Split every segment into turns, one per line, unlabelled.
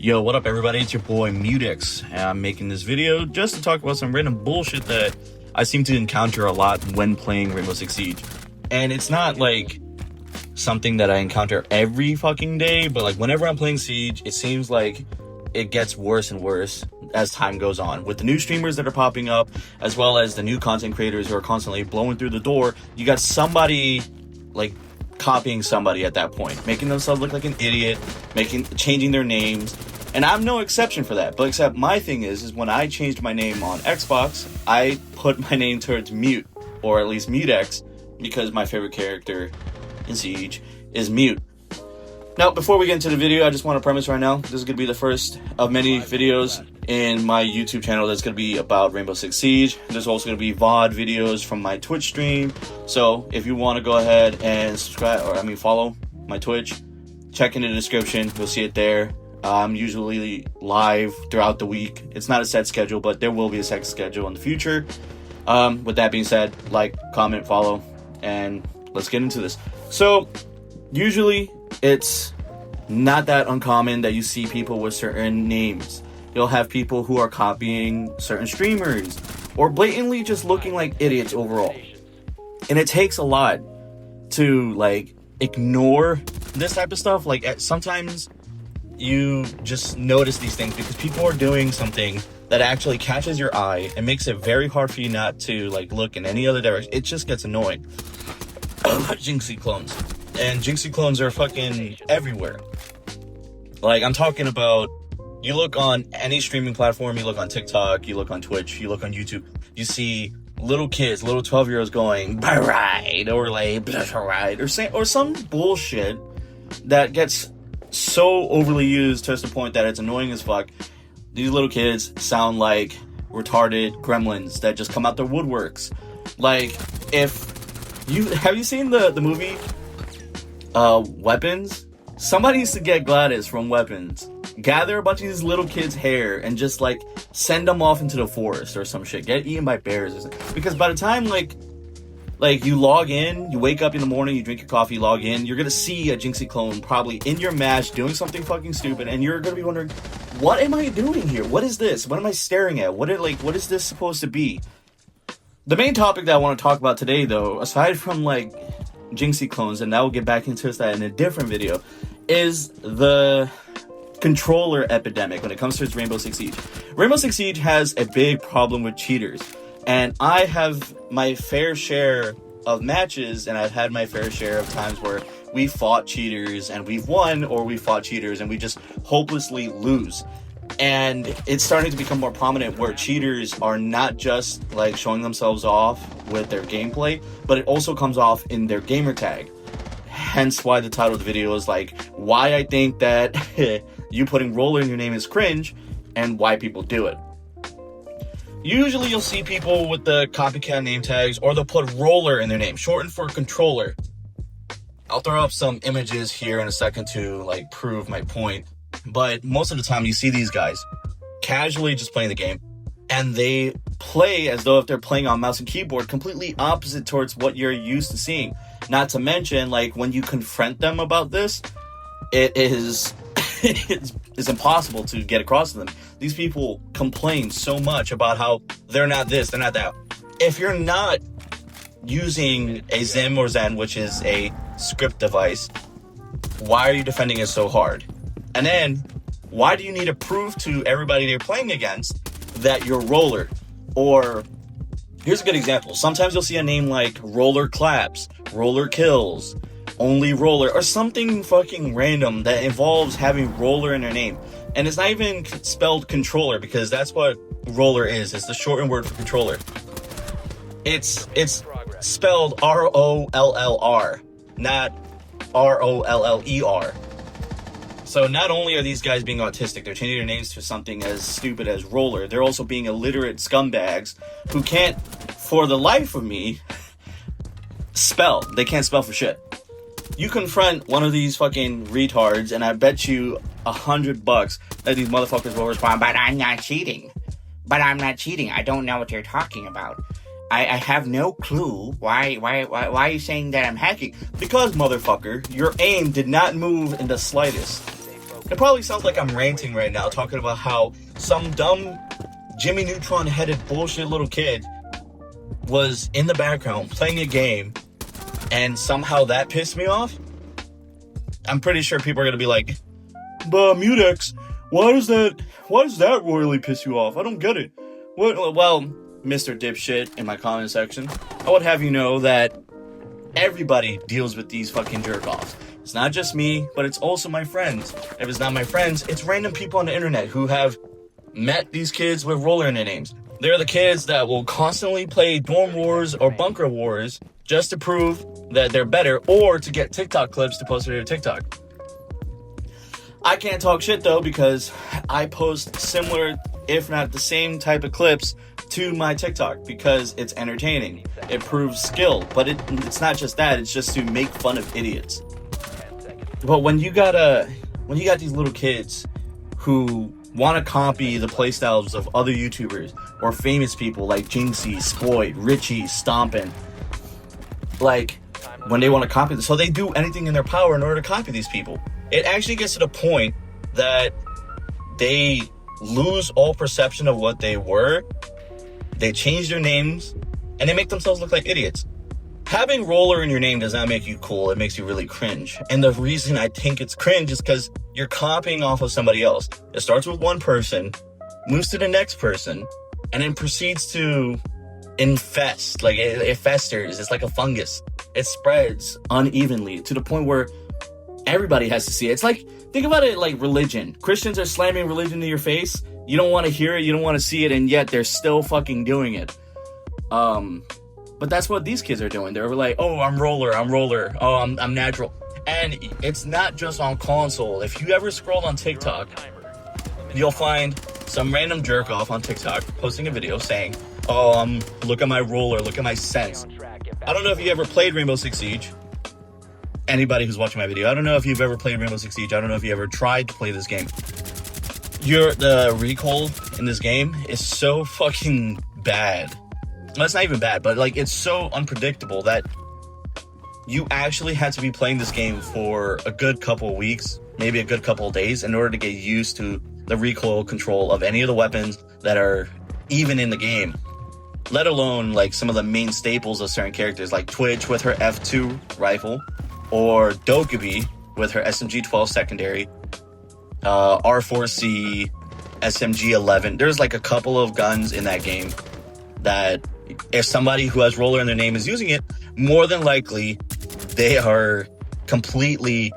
Yo, what up everybody? It's your boy Mutex, and I'm making this video just to talk about some random bullshit that I seem to encounter a lot when playing Rainbow Six Siege. And it's not like something that I encounter every fucking day, but like whenever I'm playing Siege, it seems like it gets worse and worse as time goes on. With the new streamers that are popping up, as well as the new content creators who are constantly blowing through the door, you got somebody like copying somebody at that point, making themselves look like an idiot, changing their names. And I'm no exception for that. But except my thing is when I changed my name on Xbox, I put my name towards Mute, or at least Mutex, because my favorite character in Siege is Mute. Now, before we get into the video, I just want to premise right now, this is going to be the first of many videos in my YouTube channel that's going to be about Rainbow Six Siege. There's also going to be VOD videos from my Twitch stream. So if you want to go ahead and subscribe, follow my Twitch, check in the description. You'll see it there. I'm usually live throughout the week. It's not a set schedule, but there will be a set schedule in the future. With that being said, like, comment, follow, and let's get into this. So usually it's not that uncommon that you see people with certain names. You'll have people who are copying certain streamers or blatantly just looking like idiots overall. And it takes a lot to like ignore this type of stuff. Like sometimes you just notice these things because people are doing something that actually catches your eye and makes it very hard for you not to like look in any other direction. It just gets annoying. Jinxie clones. And Jinxie clones are fucking everywhere. Like, I'm talking about, you look on any streaming platform, you look on TikTok, you look on Twitch, you look on YouTube, you see little kids, little 12-year-olds going, "Barride," or like, "Barride," or some bullshit that gets so overly used to the point that it's annoying as fuck. These little kids sound like retarded gremlins that just come out their woodworks. Like, have you seen the movie Weapons? Somebody needs to get Gladys from Weapons, gather a bunch of these little kids' hair and just like send them off into the forest or some shit, get eaten by bears or something. Because by the time like you log in, you wake up in the morning, you drink your coffee, log in, you're gonna see a Jinxie clone probably in your match doing something fucking stupid, and you're gonna be wondering, what am I doing here? What is this? What am I staring at? What is this supposed to be? The main topic that I want to talk about today, though, aside from like Jinxie clones, and I will get back into that in a different video, is the controller epidemic when it comes to Rainbow Six Siege. Rainbow Six Siege has a big problem with cheaters, and I have my fair share of matches, and I've had my fair share of times where we fought cheaters and we've won, or we fought cheaters and we just hopelessly lose. And it's starting to become more prominent where cheaters are not just like showing themselves off with their gameplay, but it also comes off in their gamer tag. Hence why the title of the video is like, why I think that you putting rollr in your name is cringe, and why people do it. Usually you'll see people with the copycat name tags, or they'll put rollr in their name, shortened for controller. I'll throw up some images here in a second to like prove my point. But most of the time you see these guys casually just playing the game, and they play as though if they're playing on mouse and keyboard, completely opposite towards what you're used to seeing. Not to mention, like, when you confront them about this, it is it's impossible to get across to them. These people complain so much about how they're not this, they're not that. If you're not using a Zim or Zen, which is a script device, why are you defending it so hard? And then, why do you need to prove to everybody they're playing against that you're rollr? Or, here's a good example. Sometimes you'll see a name like rollr claps, rollr kills, only rollr, or something fucking random that involves having rollr in their name. And it's not even spelled controller, because that's what rollr is. It's the shortened word for controller. It's spelled R-O-L-L-R, not R-O-L-L-E-R. So not only are these guys being autistic, they're changing their names to something as stupid as rollr, they're also being illiterate scumbags who can't, for the life of me, spell. They can't spell for shit. You confront one of these fucking retards, and I bet you $100 that these motherfuckers will respond, "But I'm not cheating. But I'm not cheating. I don't know what you're talking about. I have no clue. Why are you saying that I'm hacking?" Because, motherfucker, your aim did not move in the slightest. It probably sounds like I'm ranting right now, talking about how some dumb Jimmy Neutron headed bullshit little kid was in the background playing a game and somehow that pissed me off. I'm pretty sure people are gonna be like, but Mutex, why does that royally piss you off? I don't get it. Well, Mr. Dipshit in my comment section, I would have you know that everybody deals with these fucking jerk-offs. It's not just me, but it's also my friends. If it's not my friends, it's random people on the internet who have met these kids with roller in their names. They're the kids that will constantly play dorm wars or bunker wars just to prove that they're better or to get TikTok clips to post to their TikTok. I can't talk shit though because I post similar, if not the same type of clips to my TikTok because it's entertaining. It proves skill, but it's not just that, it's just to make fun of idiots. But when you got these little kids who want to copy the playstyles of other YouTubers or famous people like Jinxie, Spoit, Richie, Stompin', like when they want to copy this, so they do anything in their power in order to copy these people. It actually gets to the point that they lose all perception of what they were. They change their names and they make themselves look like idiots. Having roller in your name does not make you cool. It makes you really cringe. And the reason I think it's cringe is because you're copying off of somebody else. It starts with one person, moves to the next person, and then proceeds to infest. Like it festers. It's like a fungus. It spreads unevenly to the point where everybody has to see it. It's like, think about it like religion. Christians are slamming religion to your face. You don't want to hear it. You don't want to see it. And yet they're still fucking doing it. But that's what these kids are doing. They're like, oh, I'm roller. Oh, I'm natural. And it's not just on console. If you ever scroll on TikTok, you'll find some random jerk off on TikTok posting a video saying, oh, look at my roller, look at my sense. I don't know if you ever played Rainbow Six Siege. Anybody who's watching my video, I don't know if you've ever played Rainbow Six Siege. I don't know if you ever tried to play this game. The recoil in this game is so fucking bad. Well, it's not even bad, but like it's so unpredictable that you actually had to be playing this game for a good couple of weeks, maybe a good couple of days, in order to get used to the recoil control of any of the weapons that are even in the game. Let alone like some of the main staples of certain characters, like Twitch with her F2 rifle, or Dokkaebi with her SMG-12 secondary, R4C, SMG-11. There's like a couple of guns in that game that if somebody who has roller in their name is using it, more than likely they are completely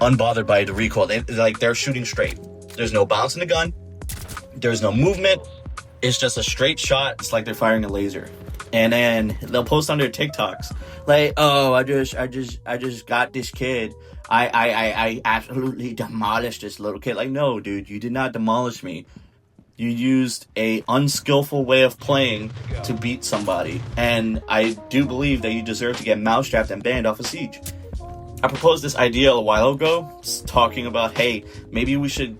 unbothered by the recoil. They're shooting straight. There's no bounce in the gun. There's no movement. It's just a straight shot. It's like they're firing a laser. And then they'll post on their TikToks like, oh, I just got this kid. I absolutely demolished this little kid. Like, no, dude, you did not demolish me. You used a unskillful way of playing to beat somebody. And I do believe that you deserve to get mousetrapped and banned off of Siege. I proposed this idea a while ago, talking about, hey, maybe we should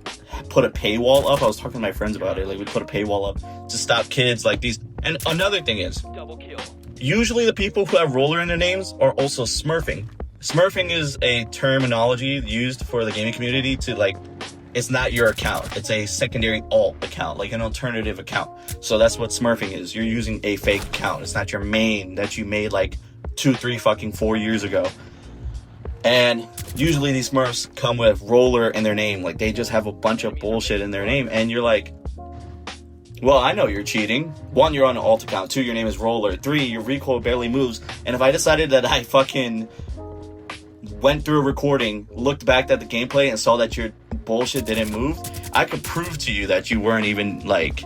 put a paywall up. I was talking to my friends about it. Like, we put a paywall up to stop kids like these. And another thing is, usually the people who have roller in their names are also smurfing. Smurfing is a terminology used for the gaming community to, like, it's not your account. It's a secondary alt account, like an alternative account. So that's what smurfing is. You're using a fake account. It's not your main that you made like 2, 3, fucking 4 years ago. And usually these smurfs come with roller in their name. Like, they just have a bunch of bullshit in their name. And you're like, well, I know you're cheating. 1, you're on an alt account. 2, your name is roller. 3, your recoil barely moves. And if I decided that I fucking went through a recording, looked back at the gameplay and saw that your bullshit didn't move, I could prove to you that you weren't even like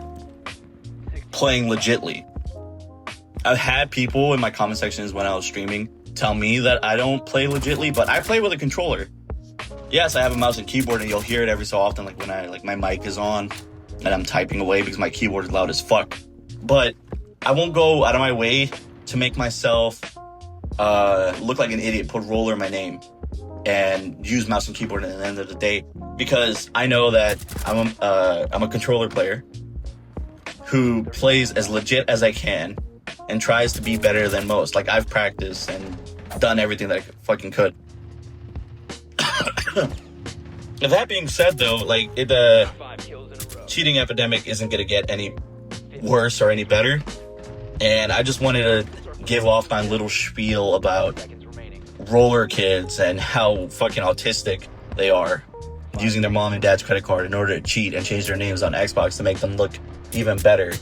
playing legitly. I've had people in my comment sections when I was streaming tell me that I don't play legitly, but I play with a controller. Yes, I have a mouse and keyboard, and you'll hear it every so often, like when my mic is on and I'm typing away because my keyboard is loud as fuck. But I won't go out of my way to make myself look like an idiot, put roller in my name, and use mouse and keyboard at the end of the day, because I know that I'm a controller player who plays as legit as I can and tries to be better than most. Like, I've practiced and done everything that I fucking could. That being said, though, like, the cheating epidemic isn't going to get any worse or any better. And I just wanted to give off my little spiel about roller kids and how fucking autistic they are, using their mom and dad's credit card in order to cheat and change their names on Xbox to make them look even better.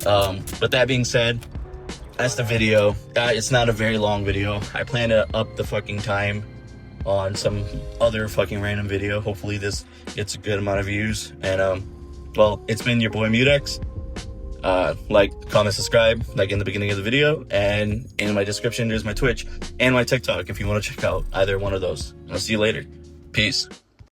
But that being said, that's the video. It's not a very long video. I plan to up the fucking time on some other fucking random video. Hopefully this gets a good amount of views. And well, it's been your boy Mutex. Like, comment, subscribe, like in the beginning of the video, and in my description there's my Twitch and my TikTok if you want to check out either one of those. I'll see you later. Peace.